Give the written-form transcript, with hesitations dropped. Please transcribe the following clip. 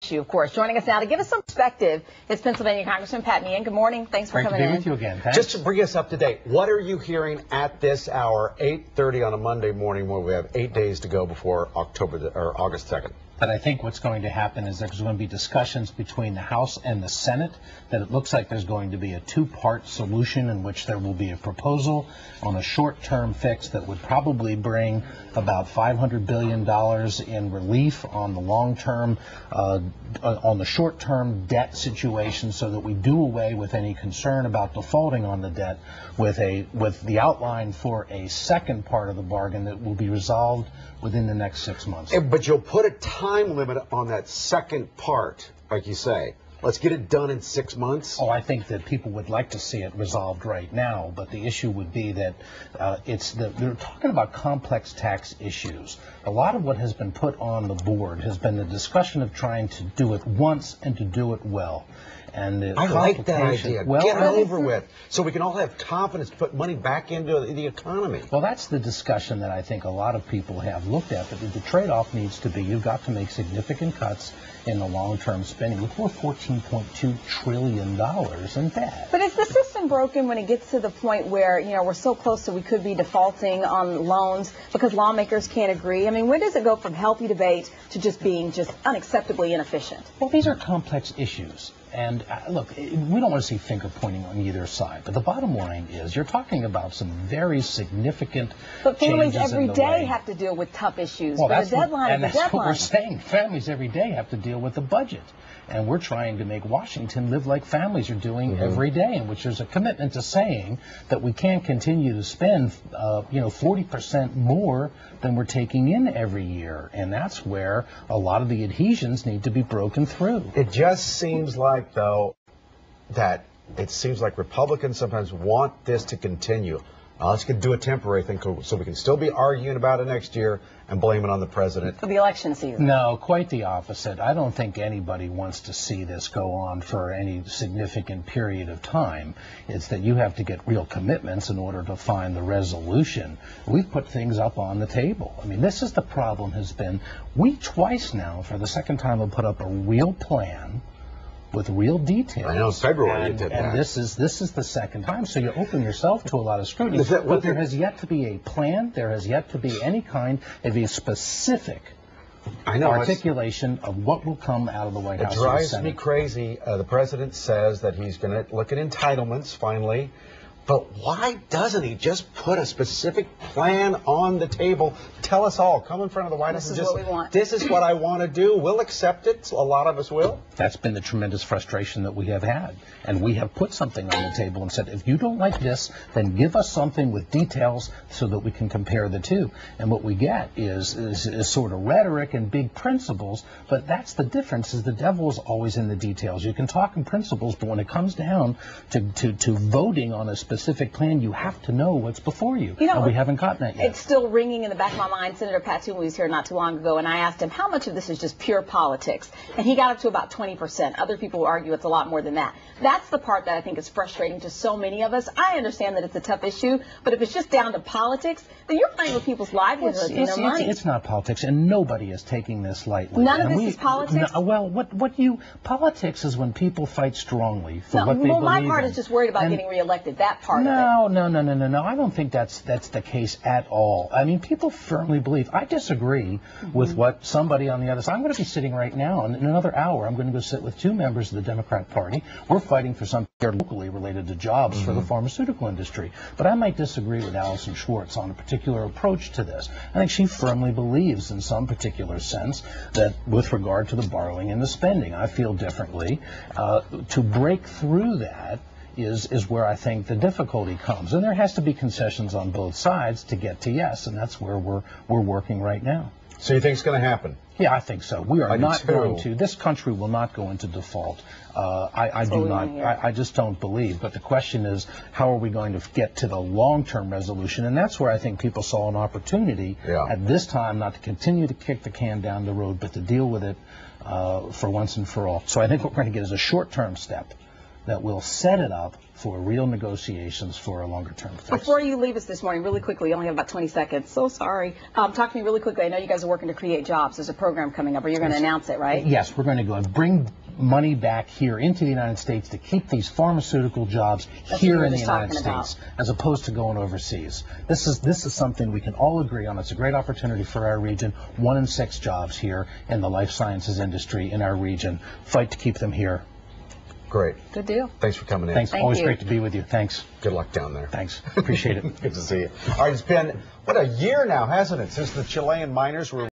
issue, of course. Joining us now to give us some perspective is Pennsylvania Congressman Meehan. Good morning. Thanks for coming in. Great to be with you again. Thanks. Just to bring us up to date, what are you hearing at this hour, 8:30 on a Monday morning, where we have 8 days to go before August 2nd? But I think what's going to happen is there's going to be discussions between the House and the Senate that it looks like there's going to be a two-part solution in which there will be a proposal on a short-term fix that would probably bring about $500 billion in relief on the long-term, on the short-term debt situation, so that we do away with any concern about defaulting on the debt, with the outline for a second part of the bargain that will be resolved within the next 6 months. But you'll put a time limit on that second part, like you say. Let's get it done in 6 months. Oh, I think that people would like to see it resolved right now, but the issue would be that they're talking about complex tax issues. A lot of what has been put on the board has been the discussion of trying to do it once and to do it well. And I like that idea. Well, get it over with, so we can all have confidence to put money back into the economy. Well, that's the discussion that I think a lot of people have looked at. But the trade-off needs to be, you've got to make significant cuts in the long-term spending. We're $14.2 trillion in debt. But is the system broken when it gets to the point where, you know, we're so close to we could be defaulting on loans because lawmakers can't agree? I mean, where does it go from healthy debate to just being just unacceptably inefficient? Well, these are complex issues. And look, we don't want to see finger pointing on either side, but the bottom line is you're talking about some very significant But families changes every in the day way. have to deal with tough issues. Well, but the deadline is the that's deadline. what we're saying. Families every day have to deal with the budget. And we're trying to make Washington live like families are doing every day, in which there's a commitment to saying that we can't continue to spend, 40% more than we're taking in every year. And that's where a lot of the adhesions need to be broken through. It just seems like, though, that it seems like Republicans sometimes want this to continue. Let's do a temporary thing so we can still be arguing about it next year and blame it on the president. For the election season. No, quite the opposite. I don't think anybody wants to see this go on for any significant period of time. It's that you have to get real commitments in order to find the resolution. We've put things up on the table. I mean, this is the problem has been, we twice now, for the second time, have put up a real plan with real details. I know, in February you did that. And this is the second time, so you open yourself to a lot of scrutiny. But there has yet to be a plan. There has yet to be any kind of a specific articulation of what will come out of the White House. It drives me crazy. The president says that he's going to look at entitlements finally. But why doesn't he just put a specific plan on the table? Tell us all. Come in front of the White House and just, what we want. This is what I want to do. We'll accept it. A lot of us will. That's been the tremendous frustration that we have had. And we have put something on the table and said, if you don't like this, then give us something with details so that we can compare the two. And what we get is sort of rhetoric and big principles. But that's the difference, is the devil is always in the details. You can talk in principles, but when it comes down to voting on a specific plan, you have to know what's before you. And we haven't gotten that yet. It's still ringing in the back of my mind. Senator Pat Toomey was here not too long ago, and I asked him how much of this is just pure politics. And he got up to about 20%. Other people argue it's a lot more than that. That's the part that I think is frustrating to so many of us. I understand that it's a tough issue, but if it's just down to politics, then you're playing with people's livelihoods and their money. It's not politics, and nobody is taking this lightly. None of this is politics? Politics is when people fight strongly for what they believe in. Well, my part is just worried about getting reelected, that part of it. No. I don't think that's the case at all. I mean, people firmly believe. I disagree with what somebody on the other side. I'm going to be sitting right now, and in another hour, I'm going to go sit with two members of the Democrat Party. We're fighting for something here locally related to jobs for the pharmaceutical industry. But I might disagree with Allison Schwartz on a particular approach to this. I think she firmly believes in some particular sense that with regard to the borrowing and the spending, I feel differently. To break through that is where I think the difficulty comes. And there has to be concessions on both sides to get to yes, and that's where we're working right now. So you think it's going to happen? Yeah, I think so. We are not going to. This country will not go into default. I just don't believe. But the question is, how are we going to get to the long-term resolution? And that's where I think people saw an opportunity at this time not to continue to kick the can down the road, but to deal with it for once and for all. So I think what we're going to get is a short-term step that will set it up for real negotiations for a longer term fix. Before you leave us this morning, really quickly, you only have about 20 seconds. So sorry. Talk to me really quickly. I know you guys are working to create jobs. There's a program coming up, or you're going to announce it, right? Yes, we're going to go and bring money back here into the United States to keep these pharmaceutical jobs here in the United States, as opposed to going overseas. This is something we can all agree on. It's a great opportunity for our region. 1 in 6 jobs here in the life sciences industry in our region. Fight to keep them here. Great. Good deal. Thanks for coming in. Thanks. Always great to be with you. Thanks. Good luck down there. Thanks. Appreciate it. Good to see you. All right, it's been, what, a year now, hasn't it, since the Chilean miners were